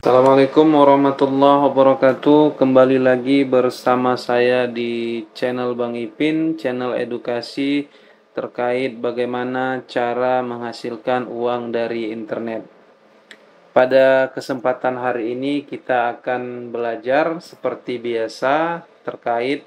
Assalamualaikum warahmatullahi wabarakatuh. Kembali lagi bersama saya di channel Bang Ipin, channel edukasi terkait bagaimana cara menghasilkan uang dari internet. Pada kesempatan hari ini kita akan belajar seperti biasa terkait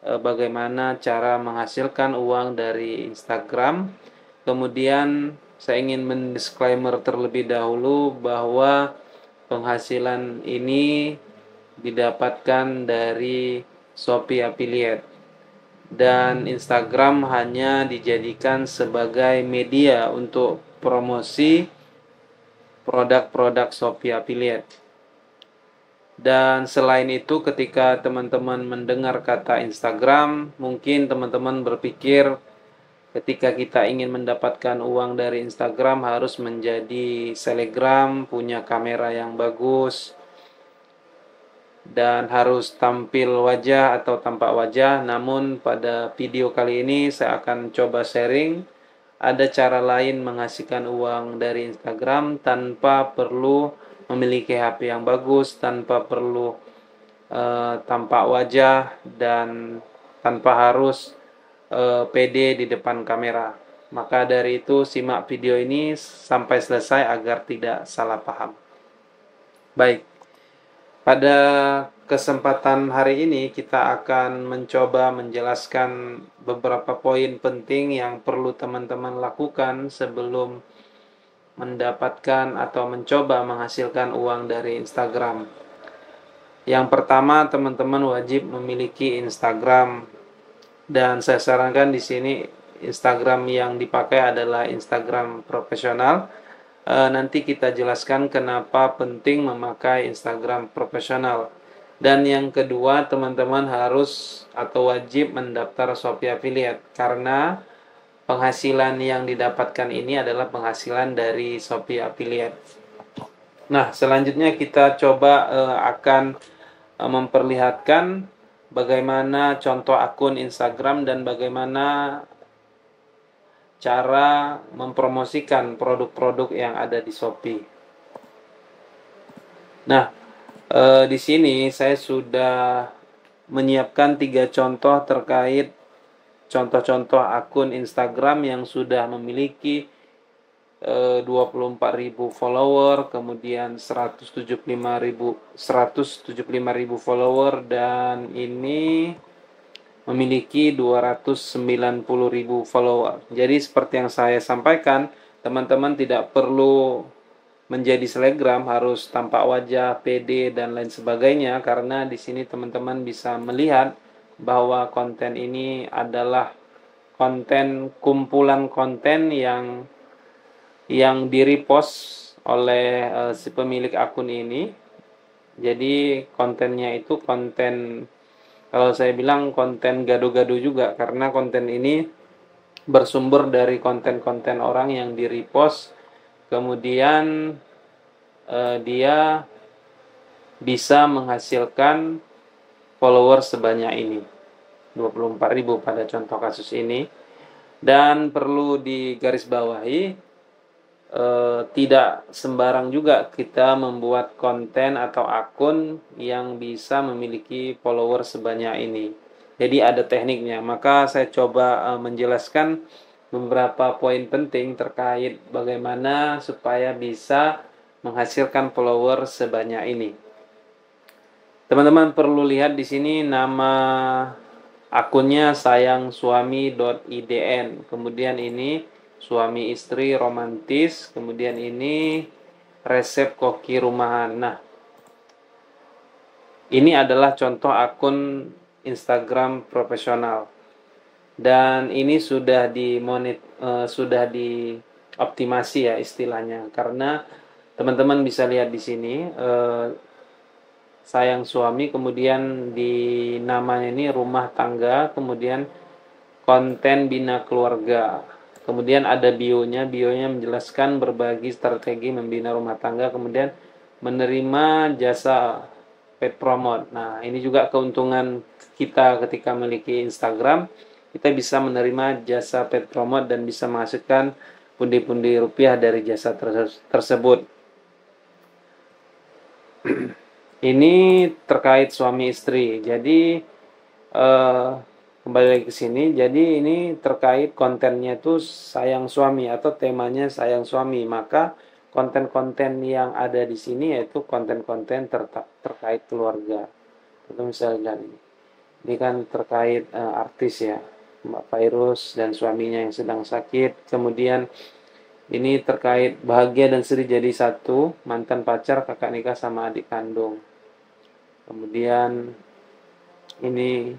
bagaimana cara menghasilkan uang dari Instagram. Kemudian saya ingin mendisklaimer terlebih dahulu bahwa penghasilan ini didapatkan dari Shopee Affiliate dan Instagram hanya dijadikan sebagai media untuk promosi produk-produk Shopee Affiliate. Dan selain itu, ketika teman-teman mendengar kata Instagram, mungkin teman-teman berpikir ketika kita ingin mendapatkan uang dari Instagram harus menjadi selebgram, punya kamera yang bagus, dan harus tampil wajah atau tampak wajah. Namun pada video kali ini saya akan coba sharing ada cara lain menghasilkan uang dari Instagram tanpa perlu memiliki HP yang bagus, tanpa perlu tampak wajah, dan tanpa harus pede di depan kamera. Maka dari itu simak video ini sampai selesai agar tidak salah paham. Baik, pada kesempatan hari ini kita akan mencoba menjelaskan beberapa poin penting yang perlu teman-teman lakukan sebelum mendapatkan atau mencoba menghasilkan uang dari Instagram. Yang pertama, teman-teman wajib memiliki Instagram, dan saya sarankan di sini Instagram yang dipakai adalah Instagram profesional. Nanti kita jelaskan kenapa penting memakai Instagram profesional. Dan yang kedua, teman-teman harus atau wajib mendaftar Shopee Affiliate karena penghasilan yang didapatkan ini adalah penghasilan dari Shopee Affiliate. Nah, selanjutnya kita coba akan memperlihatkan bagaimana contoh akun Instagram dan bagaimana cara mempromosikan produk-produk yang ada di Shopee. Nah, di sini saya sudah menyiapkan 3 contoh terkait contoh-contoh akun Instagram yang sudah memiliki 24.000 follower, kemudian 175.000 follower, dan ini memiliki 290.000 follower. Jadi seperti yang saya sampaikan, teman-teman tidak perlu menjadi selebgram, harus tampak wajah, PD, dan lain sebagainya, karena di sini teman-teman bisa melihat bahwa konten ini adalah konten kumpulan konten yang di-repost oleh si pemilik akun ini. Jadi kontennya itu konten, kalau saya bilang konten gado-gado juga, karena konten ini bersumber dari konten-konten orang yang di-repost, kemudian dia bisa menghasilkan follower sebanyak ini, 24.000 pada contoh kasus ini. Dan perlu digarisbawahi, tidak sembarang juga kita membuat konten atau akun yang bisa memiliki follower sebanyak ini. Jadi ada tekniknya. Maka saya coba menjelaskan beberapa poin penting terkait bagaimana supaya bisa menghasilkan follower sebanyak ini. Teman-teman perlu lihat di sini nama akunnya sayangsuami.idn. Kemudian ini suami istri romantis, kemudian ini resep koki rumahan. Nah, ini adalah contoh akun Instagram profesional, dan ini sudah dioptimasi ya istilahnya, karena teman-teman bisa lihat di sini sayang suami, kemudian di namanya ini rumah tangga, kemudian konten bina keluarga. Kemudian ada bionya menjelaskan berbagi strategi membina rumah tangga, kemudian menerima jasa paid promote. Nah, ini juga keuntungan kita ketika memiliki Instagram, kita bisa menerima jasa paid promote dan bisa menghasilkan pundi-pundi rupiah dari jasa tersebut. Ini terkait suami istri. Jadi kembali lagi ke sini. Jadi ini terkait kontennya itu sayang suami atau temanya sayang suami. Maka konten-konten yang ada di sini yaitu konten-konten terkait keluarga. Itu misalnya lihat ini. Ini kan terkait artis ya, Mbak Fairuz dan suaminya yang sedang sakit. Kemudian ini terkait bahagia dan sedih jadi satu, mantan pacar, kakak nikah sama adik kandung. Kemudian ini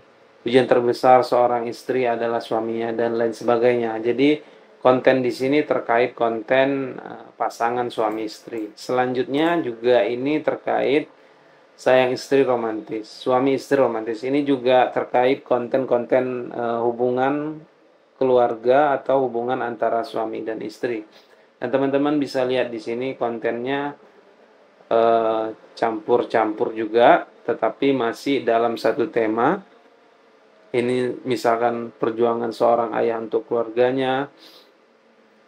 ujian terbesar seorang istri adalah suaminya dan lain sebagainya. Jadi konten di sini terkait konten pasangan suami istri. Selanjutnya juga ini terkait sayang istri romantis, suami istri romantis. Ini juga terkait konten-konten hubungan keluarga atau hubungan antara suami dan istri. Dan teman-teman bisa lihat di sini kontennya campur-campur juga, tetapi masih dalam satu tema. Ini misalkan perjuangan seorang ayah untuk keluarganya.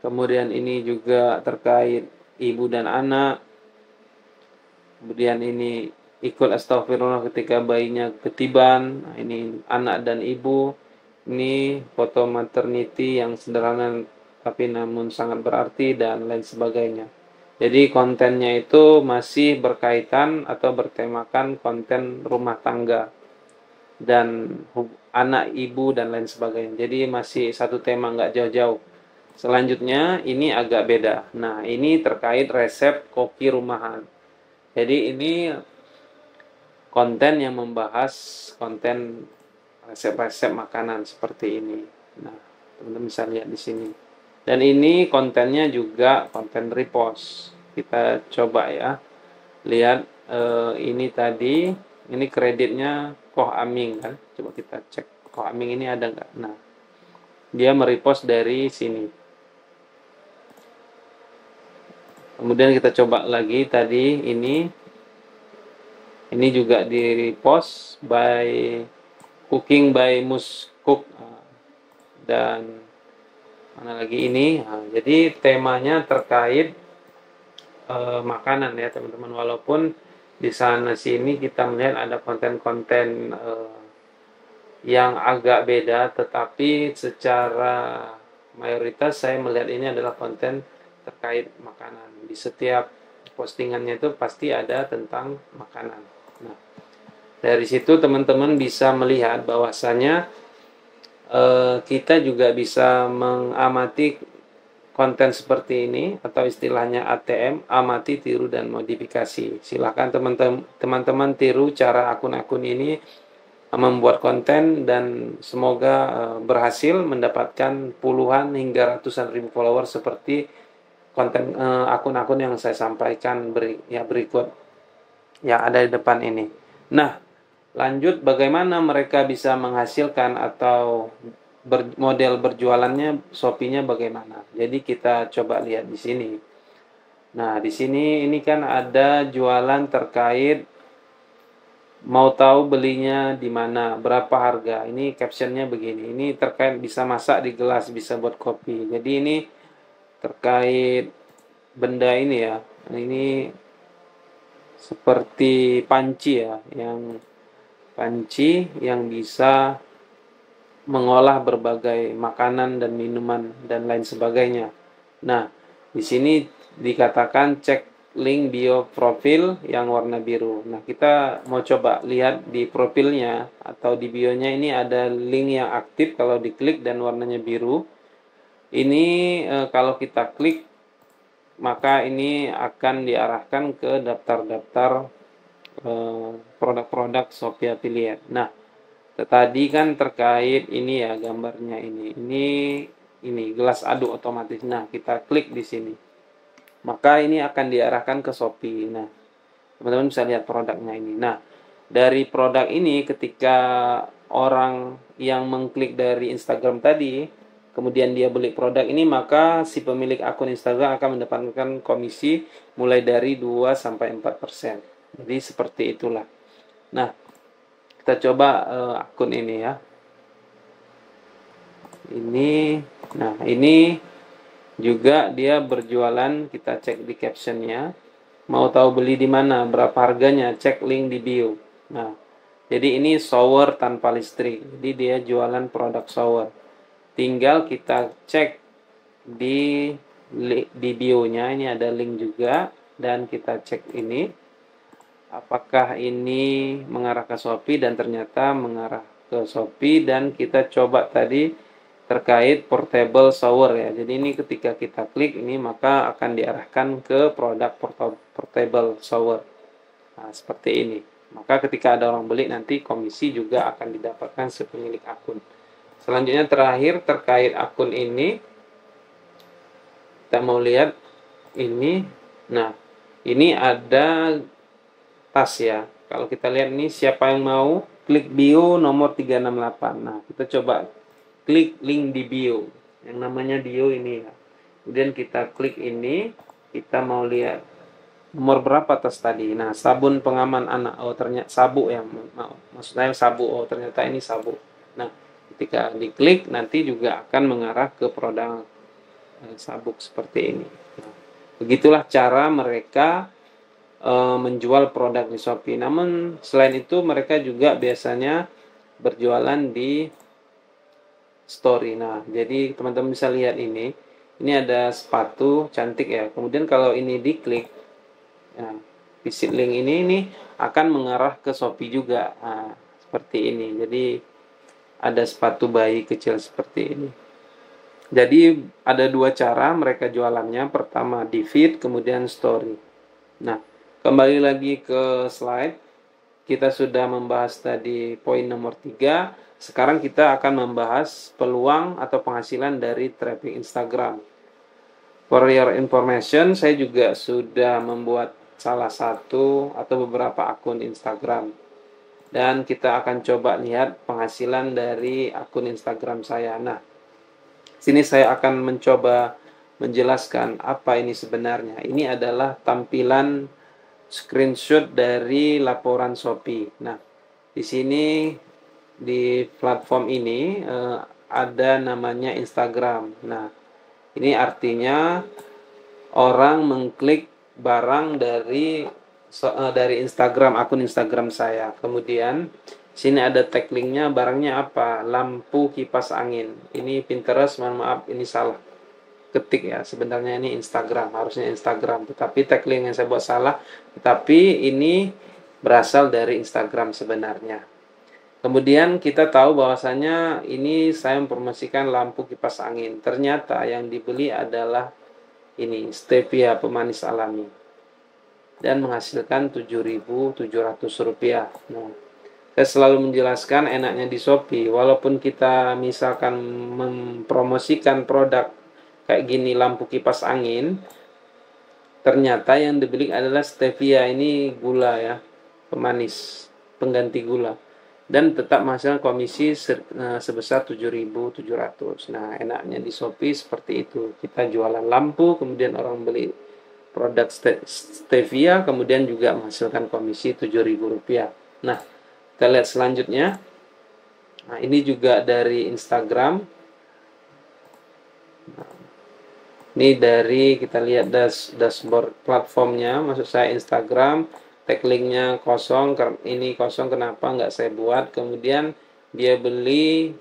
Kemudian ini juga terkait ibu dan anak. Kemudian ini ikut astagfirullah ketika bayinya ketiban. Nah, ini anak dan ibu. Ini foto maternity yang sederhana tapi namun sangat berarti dan lain sebagainya. Jadi kontennya itu masih berkaitan atau bertemakan konten rumah tangga dan anak, ibu, dan lain sebagainya. Jadi masih satu tema, nggak jauh-jauh. Selanjutnya ini agak beda. Nah, ini terkait resep kopi rumahan. Jadi ini konten yang membahas konten resep-resep makanan seperti ini. Nah, teman-teman bisa lihat di sini. Dan ini kontennya juga konten repost. Kita coba ya. Lihat ini tadi, ini kreditnya Koh Aming kan. Coba kita cek Koh Aming ini ada nggak. Nah, dia merepost dari sini. Kemudian kita coba lagi tadi ini juga di repost by Cooking by Mus Cook dan mana lagi ini. Nah, jadi temanya terkait makanan ya teman-teman, walaupun di sana sini kita melihat ada konten-konten yang agak beda, tetapi secara mayoritas saya melihat ini adalah konten terkait makanan. Di setiap postingannya itu pasti ada tentang makanan. Nah, dari situ teman-teman bisa melihat bahwasanya kita juga bisa mengamati konten seperti ini atau istilahnya ATM, amati, tiru, dan modifikasi. Silahkan teman-teman tiru cara akun-akun ini membuat konten dan semoga berhasil mendapatkan puluhan hingga ratusan ribu follower seperti konten akun-akun yang saya sampaikan berikut yang ada di depan ini. Nah, lanjut bagaimana mereka bisa menghasilkan atau model berjualannya, Shopee-nya bagaimana. Jadi kita coba lihat di sini. Nah, di sini ini kan ada jualan terkait mau tahu belinya di mana, berapa harga. Ini captionnya begini. Ini terkait bisa masak di gelas, bisa buat kopi. Jadi ini terkait benda ini ya. Ini seperti panci ya, panci yang bisa mengolah berbagai makanan dan minuman dan lain sebagainya. Nah, di sini dikatakan cek link bio profil yang warna biru. Nah, kita mau coba lihat di profilnya atau di bionya ini ada link yang aktif kalau diklik dan warnanya biru. Ini kalau kita klik maka ini akan diarahkan ke daftar-daftar produk-produk Shopee Affiliate. Nah, tadi kan terkait ini ya gambarnya ini gelas aduk otomatis. Nah, kita klik di sini. Maka ini akan diarahkan ke Shopee. Nah, teman-teman bisa lihat produknya ini. Nah, dari produk ini ketika orang yang mengklik dari Instagram tadi, kemudian dia beli produk ini, maka si pemilik akun Instagram akan mendapatkan komisi mulai dari 2 sampai 4%. Jadi seperti itulah. Nah, kita coba akun ini ya. Nah ini juga dia berjualan, kita cek di captionnya. Mau tahu beli di mana, berapa harganya, cek link di bio. Nah, jadi ini shower tanpa listrik. Jadi dia jualan produk shower. Tinggal kita cek di bio-nya, ini ada link juga, dan kita cek ini apakah ini mengarah ke Shopee, dan ternyata mengarah ke Shopee. Dan kita coba tadi terkait portable shower ya. Jadi ini ketika kita klik ini maka akan diarahkan ke produk portable shower. Nah, seperti ini. Maka ketika ada orang beli nanti komisi juga akan didapatkan si pemilik akun. Selanjutnya terakhir terkait akun ini, kita mau lihat ini. Nah, ini ada tas ya. Kalau kita lihat ini, siapa yang mau, klik bio nomor 368. Nah, kita coba klik link di bio. Yang namanya bio ini ya. Kemudian kita klik ini, kita mau lihat nomor berapa tas tadi. Nah, sabun pengaman anak. Oh, ternyata sabuk ya. Maksudnya sabuk. Oh, ternyata ini sabuk. Nah, ketika diklik nanti juga akan mengarah ke produk sabuk seperti ini. Nah, begitulah cara mereka menjual produk di Shopee. Namun selain itu mereka juga biasanya berjualan di story. Nah, jadi teman-teman bisa lihat ini. Ini ada sepatu cantik ya. Kemudian kalau ini diklik, nah, visit link ini akan mengarah ke Shopee juga. Nah, seperti ini. Jadi ada sepatu bayi kecil seperti ini. Jadi ada dua cara mereka jualannya. Pertama di feed, kemudian story. Nah, kembali lagi ke slide. Kita sudah membahas tadi poin nomor 3. Sekarang kita akan membahas peluang atau penghasilan dari traffic Instagram. For your information, saya juga sudah membuat salah satu atau beberapa akun Instagram. Dan kita akan coba lihat penghasilan dari akun Instagram saya. Nah, sini saya akan mencoba menjelaskan apa ini sebenarnya. Ini adalah tampilan screenshot dari laporan Shopee. Nah, di sini di platform ini ada namanya Instagram. Nah, ini artinya orang mengklik barang dari Instagram, akun Instagram saya. Kemudian sini ada tag linknya, barangnya apa? Lampu kipas angin. Ini Pinterest, mohon maaf ini salah ketik ya. Sebenarnya ini Instagram, harusnya Instagram. Tetapi tag link yang saya buat salah. Tetapi ini berasal dari Instagram sebenarnya. Kemudian kita tahu bahwasanya ini saya mempromosikan lampu kipas angin. Ternyata yang dibeli adalah ini stevia pemanis alami dan menghasilkan Rp7.700. Nah, saya selalu menjelaskan enaknya di Shopee, walaupun kita misalkan mempromosikan produk kayak gini lampu kipas angin, ternyata yang dibeli adalah stevia, ini gula ya, pemanis, pengganti gula. Dan tetap menghasilkan komisi sebesar 7.700. Nah, enaknya di Shopee seperti itu. Kita jualan lampu, kemudian orang beli produk stevia, kemudian juga menghasilkan komisi Rp7.000. Nah, kita lihat selanjutnya. Nah, ini juga dari Instagram. Nah, ini dari, kita lihat dashboard platformnya, maksud saya Instagram. Tag linknya kosong, ini kosong, kenapa nggak saya buat. Kemudian dia beli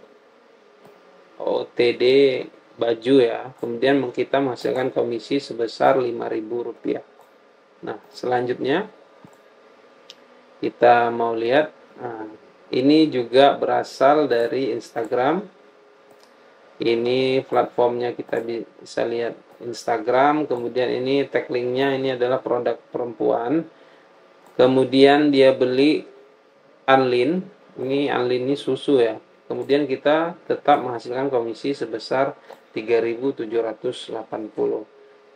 OTD baju ya, kemudian kita menghasilkan komisi sebesar Rp5.000. Nah, selanjutnya kita mau lihat, nah, ini juga berasal dari Instagram. Ini platformnya, kita bisa lihat Instagram. Kemudian ini tag linknya, ini adalah produk perempuan. Kemudian dia beli Anlin, ini Anlin ini susu ya. Kemudian kita tetap menghasilkan komisi sebesar Rp3.780.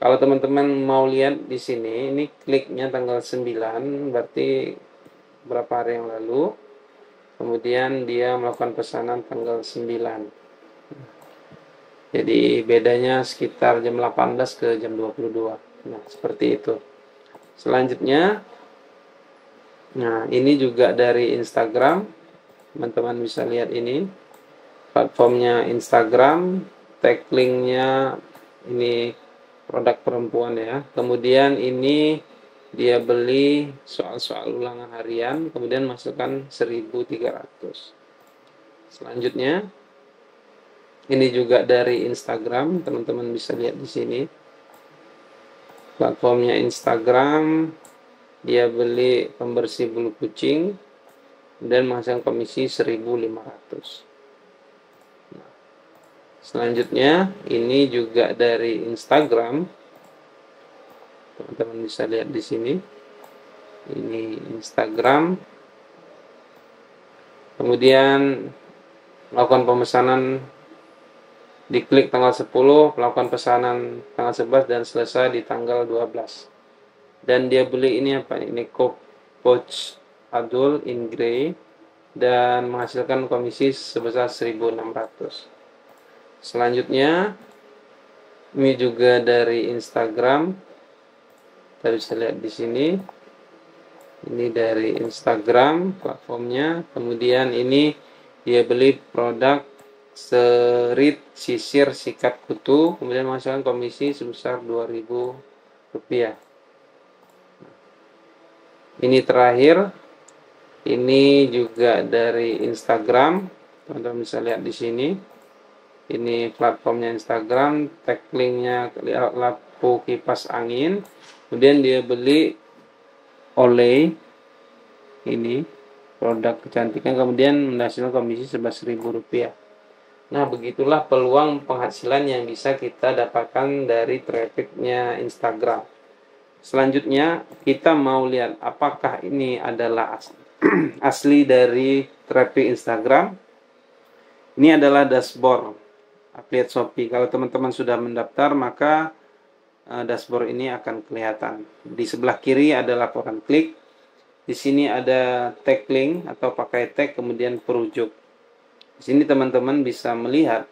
Kalau teman-teman mau lihat di sini, ini kliknya tanggal 9, berarti berapa hari yang lalu. Kemudian dia melakukan pesanan tanggal 9. Jadi bedanya sekitar jam 18 ke jam 22. Nah, seperti itu. Selanjutnya, nah, ini juga dari Instagram. Teman-teman bisa lihat ini. Platformnya Instagram. Tag linknya ini produk perempuan ya. Kemudian ini Dia beli soal-soal ulangan harian, kemudian masukkan 1.300. Selanjutnya, ini juga dari Instagram, teman-teman bisa lihat di sini. Platformnya Instagram, dia beli pembersih bulu kucing dan menghasilkan komisi 1.500. Selanjutnya, ini juga dari Instagram. Teman-teman bisa lihat di sini. Ini Instagram. Kemudian melakukan pemesanan, diklik tanggal 10, melakukan pesanan tanggal 11 dan selesai di tanggal 12. Dan dia beli ini apa? Ini Coach Adul in Grey dan menghasilkan komisi sebesar 1.600. Selanjutnya, ini juga dari Instagram. Kita bisa lihat di sini. Ini dari Instagram platformnya. Kemudian ini dia beli produk serit sisir sikat kutu, kemudian menghasilkan komisi sebesar Rp2.000. Ini terakhir. Ini juga dari Instagram. Teman-teman bisa lihat di sini. Ini platformnya Instagram, tag linknya lampu kipas angin. Kemudian dia beli Olay, ini produk kecantikan, kemudian menghasilkan komisi Rp11.000. Nah, begitulah peluang penghasilan yang bisa kita dapatkan dari trafficnya Instagram. Selanjutnya, kita mau lihat apakah ini adalah asli dari traffic Instagram. Ini adalah dashboard affiliate Shopee. Kalau teman-teman sudah mendaftar, maka dashboard ini akan kelihatan. Di sebelah kiri ada laporan klik. Di sini ada tag link atau pakai tag, kemudian perujuk. Di sini teman-teman bisa melihat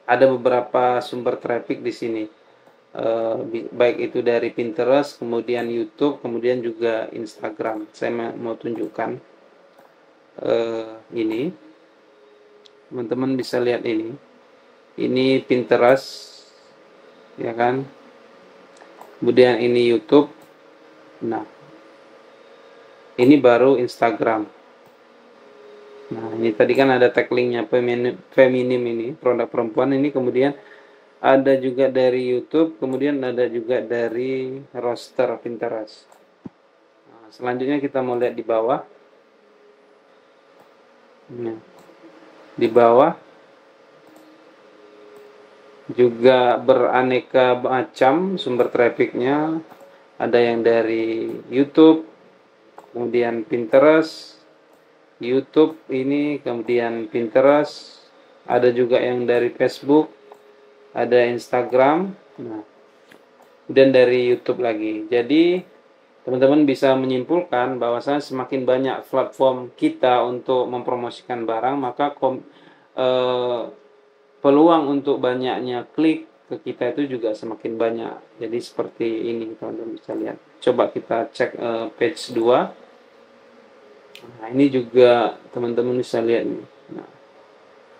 ada beberapa sumber traffic di sini. Baik itu dari Pinterest, kemudian YouTube, kemudian juga Instagram. Saya mau tunjukkan ini. Teman-teman bisa lihat ini. Ini Pinterest, ya kan? Kemudian ini YouTube. Nah, ini baru Instagram. Nah, ini tadi kan ada tag linknya feminim ini, produk perempuan ini. Kemudian ada juga dari YouTube, kemudian ada juga dari roster Pinterest. Nah, selanjutnya kita mau lihat di bawah. Nah, di bawah juga beraneka macam sumber trafficnya. Ada yang dari YouTube, kemudian Pinterest, YouTube ini, kemudian Pinterest, ada juga yang dari Facebook, ada Instagram, nah, dan dari YouTube lagi. Jadi teman-teman bisa menyimpulkan bahwasanya semakin banyak platform kita untuk mempromosikan barang, maka peluang untuk banyaknya klik ke kita itu juga semakin banyak. Jadi seperti ini teman-teman bisa lihat. Coba kita cek page 2. Nah, ini juga teman-teman bisa lihat nih. Nah,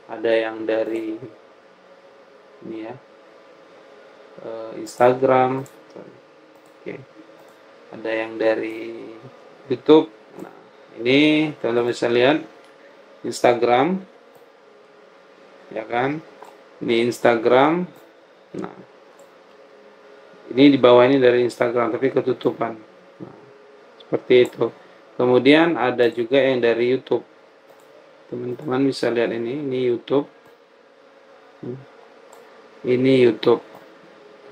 ada yang dari ini ya, Instagram. Oke. Ada yang dari YouTube. Nah, ini teman-teman bisa lihat Instagram, ya kan? Ini Instagram. Nah, ini di bawah ini dari Instagram tapi ketutupan. Nah, seperti itu. Kemudian ada juga yang dari YouTube. Teman-teman bisa lihat ini YouTube. Ini YouTube.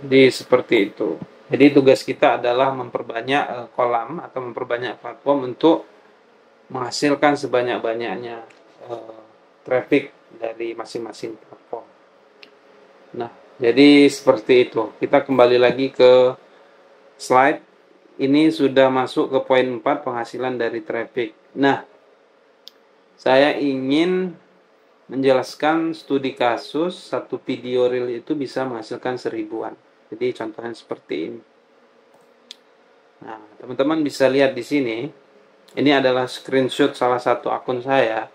Jadi seperti itu. Jadi tugas kita adalah memperbanyak kolam atau memperbanyak platform untuk menghasilkan sebanyak-banyaknya traffic dari masing-masing platform. Nah, jadi seperti itu. Kita kembali lagi ke slide. Ini sudah masuk ke poin 4, penghasilan dari traffic. Nah, saya ingin menjelaskan studi kasus satu video reel itu bisa menghasilkan 1.000-an. Jadi contohnya seperti ini. Nah, teman-teman bisa lihat di sini. Ini adalah screenshot salah satu akun saya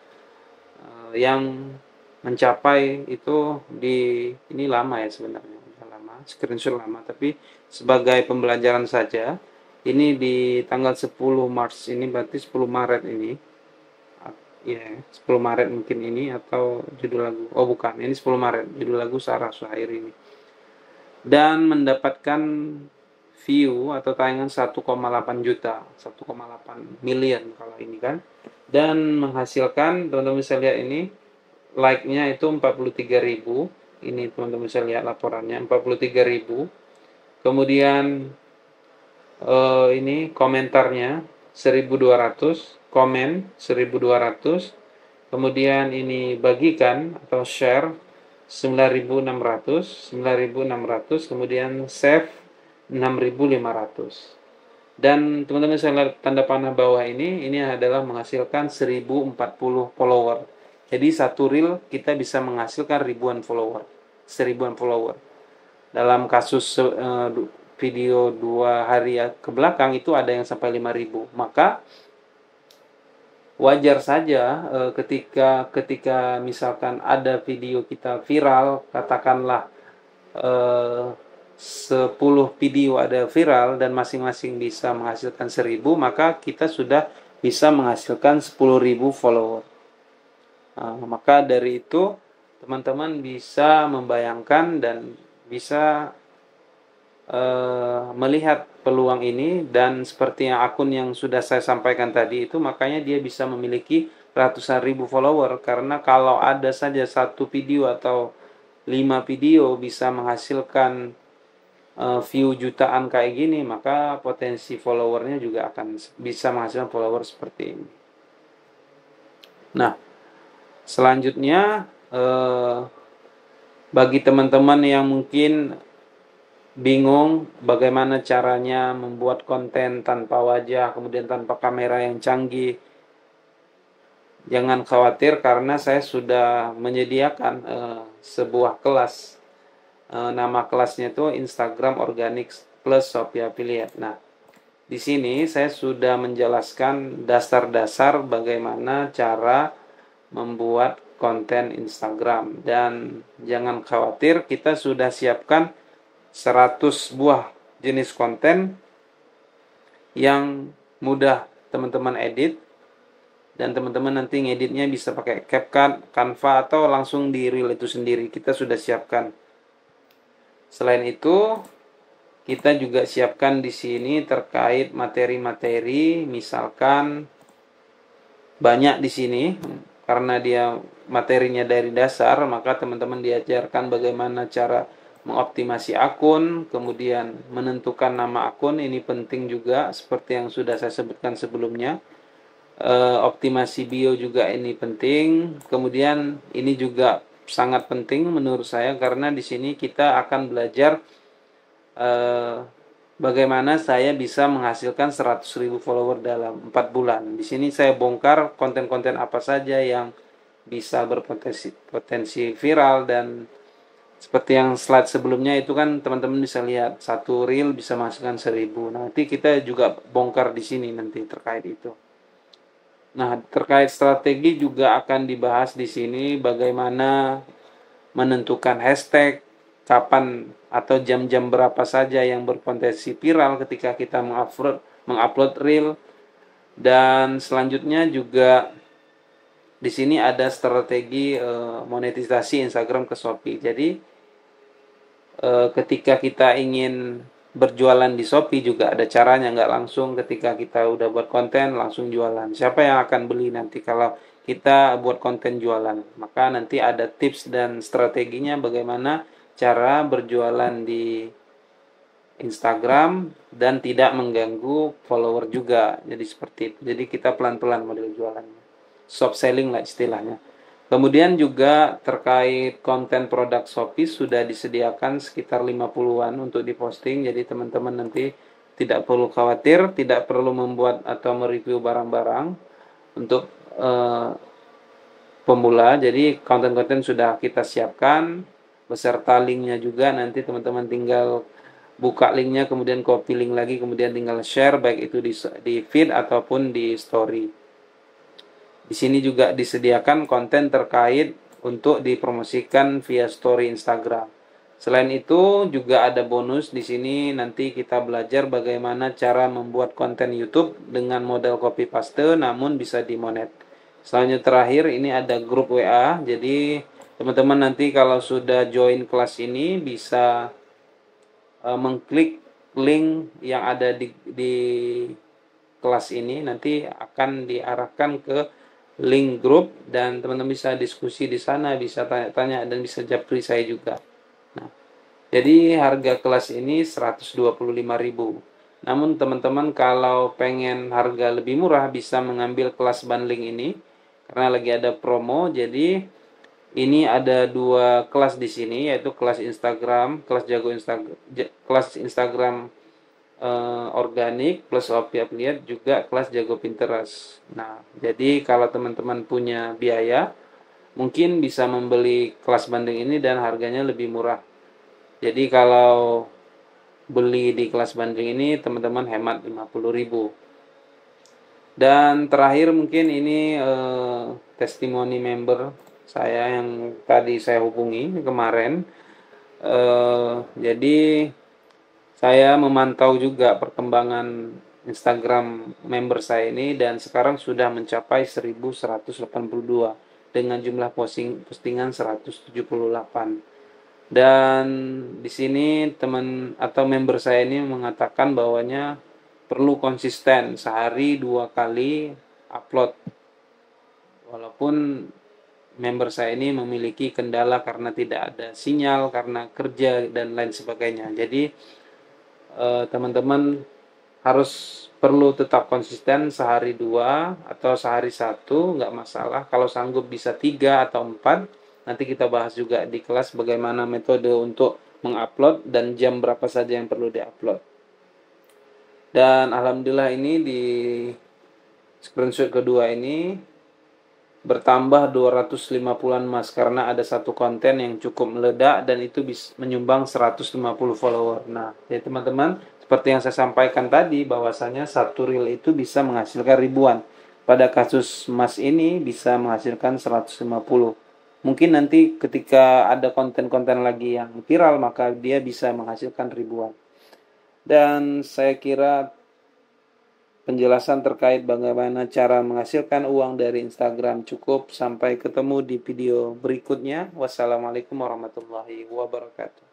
yang mencapai itu ini lama ya sebenarnya, lama, screenshot lama, tapi sebagai pembelajaran saja. Ini di tanggal 10 Maret ini, berarti 10 Maret ini. Ya, 10 Maret mungkin ini, atau judul lagu. Oh, bukan. Ini 10 Maret. Judul lagu Sarah Suhairi ini. Dan mendapatkan view atau tayangan 1,8 juta, 1,8 million kalau ini kan. Dan menghasilkan, teman-teman bisa lihat ini, like-nya itu 43.000. Ini teman-teman bisa lihat laporannya, 43.000. Kemudian ini komentarnya 1.200, komen 1.200. Kemudian ini bagikan atau share 9.600, kemudian save 6.500. Dan teman-teman bisa lihat tanda panah bawah ini adalah menghasilkan 1.040 follower. Jadi satu reel kita bisa menghasilkan ribuan follower, 1.000-an follower. Dalam kasus video 2 hari ke belakang itu ada yang sampai 5.000. Maka wajar saja ketika misalkan ada video kita viral, katakanlah 10 video ada viral dan masing-masing bisa menghasilkan 1.000, maka kita sudah bisa menghasilkan 10.000 follower. Maka dari itu teman-teman bisa membayangkan dan bisa melihat peluang ini, dan seperti yang akun yang sudah saya sampaikan tadi itu, makanya dia bisa memiliki ratusan ribu follower, karena kalau ada saja satu video atau 5 video bisa menghasilkan view jutaan kayak gini, maka potensi followernya juga akan bisa menghasilkan follower seperti ini. Nah, selanjutnya bagi teman-teman yang mungkin bingung bagaimana caranya membuat konten tanpa wajah, kemudian tanpa kamera yang canggih, jangan khawatir karena saya sudah menyediakan sebuah kelas. Nama kelasnya itu Instagram Organic Plus Shopee Affiliate. Nah, di sini saya sudah menjelaskan dasar-dasar bagaimana cara membuat konten Instagram, dan jangan khawatir, kita sudah siapkan 100 buah jenis konten yang mudah teman-teman edit, dan teman-teman nanti ngeditnya bisa pakai CapCut, Canva, atau langsung di reel itu sendiri. Kita sudah siapkan. Selain itu, kita juga siapkan di sini terkait materi-materi, misalkan banyak di sini karena dia materinya dari dasar, maka teman-teman diajarkan bagaimana cara mengoptimasi akun, kemudian menentukan nama akun, ini penting juga seperti yang sudah saya sebutkan sebelumnya. Optimasi bio juga ini penting. Kemudian ini juga sangat penting menurut saya karena di sini kita akan belajar bagaimana saya bisa menghasilkan 100.000 follower dalam 4 bulan. Di sini saya bongkar konten-konten apa saja yang bisa berpotensi viral, dan seperti yang slide sebelumnya itu kan teman-teman bisa lihat satu reel bisa menghasilkan 1.000. Nanti kita juga bongkar di sini nanti terkait itu. Nah, terkait strategi juga akan dibahas di sini bagaimana menentukan hashtag, kapan atau jam-jam berapa saja yang berpotensi viral ketika kita mengupload reel, dan selanjutnya juga di sini ada strategi monetisasi Instagram ke Shopee. Jadi ketika kita ingin berjualan di Shopee juga ada caranya, nggak langsung ketika kita udah buat konten langsung jualan. Siapa yang akan beli nanti kalau kita buat konten jualan? Maka nanti ada tips dan strateginya bagaimana cara berjualan di Instagram dan tidak mengganggu follower juga. Jadi seperti itu. Jadi kita pelan-pelan model jualannya. Soft selling lah istilahnya. Kemudian juga terkait konten produk Shopee sudah disediakan sekitar 50-an untuk diposting. Jadi teman-teman nanti tidak perlu khawatir, tidak perlu membuat atau mereview barang-barang untuk pemula. Jadi konten-konten sudah kita siapkan beserta linknya juga. Nanti teman-teman tinggal buka linknya, kemudian copy link lagi, kemudian tinggal share baik itu di feed ataupun di story. Di sini juga disediakan konten terkait untuk dipromosikan via story Instagram. Selain itu juga ada bonus di sini, nanti kita belajar bagaimana cara membuat konten YouTube dengan model copy paste namun bisa dimonet. Selanjutnya terakhir ini ada grup WA. Jadi teman-teman nanti kalau sudah join kelas ini bisa mengklik link yang ada di kelas ini, nanti akan diarahkan ke link grup dan teman-teman bisa diskusi di sana, bisa tanya-tanya dan bisa japri saya juga. Nah, jadi harga kelas ini 125.000. Namun teman-teman kalau pengen harga lebih murah bisa mengambil kelas bundling ini karena lagi ada promo. Jadi ini ada dua kelas di sini, yaitu kelas Instagram, kelas jago Instagram, kelas Instagram organik plus affiliate, juga kelas jago Pinterest. Nah, jadi kalau teman-teman punya biaya, mungkin bisa membeli kelas bundling ini dan harganya lebih murah. Jadi kalau beli di kelas bundling ini teman-teman hemat 50.000. Dan terakhir mungkin ini testimoni member saya yang tadi saya hubungi kemarin. Jadi saya memantau juga perkembangan Instagram member saya ini dan sekarang sudah mencapai 1182 dengan jumlah postingan 178. Dan di sini teman atau member saya ini mengatakan bahwanya perlu konsisten sehari 2 kali upload. Walaupun member saya ini memiliki kendala karena tidak ada sinyal, karena kerja dan lain sebagainya. Jadi teman-teman harus perlu tetap konsisten sehari 2 atau sehari 1, nggak masalah. Kalau sanggup bisa 3 atau 4. Nanti kita bahas juga di kelas bagaimana metode untuk mengupload dan jam berapa saja yang perlu diupload. Dan alhamdulillah ini di screenshot kedua ini bertambah 250-an emas karena ada satu konten yang cukup meledak dan itu bisa menyumbang 150 follower. Nah, jadi teman-teman, seperti yang saya sampaikan tadi bahwasanya satu reel itu bisa menghasilkan ribuan. Pada kasus emas ini bisa menghasilkan 150. Mungkin nanti ketika ada konten-konten lagi yang viral maka dia bisa menghasilkan ribuan. Dan saya kira penjelasan terkait bagaimana cara menghasilkan uang dari Instagram cukup. Sampai ketemu di video berikutnya. Wassalamualaikum warahmatullahi wabarakatuh.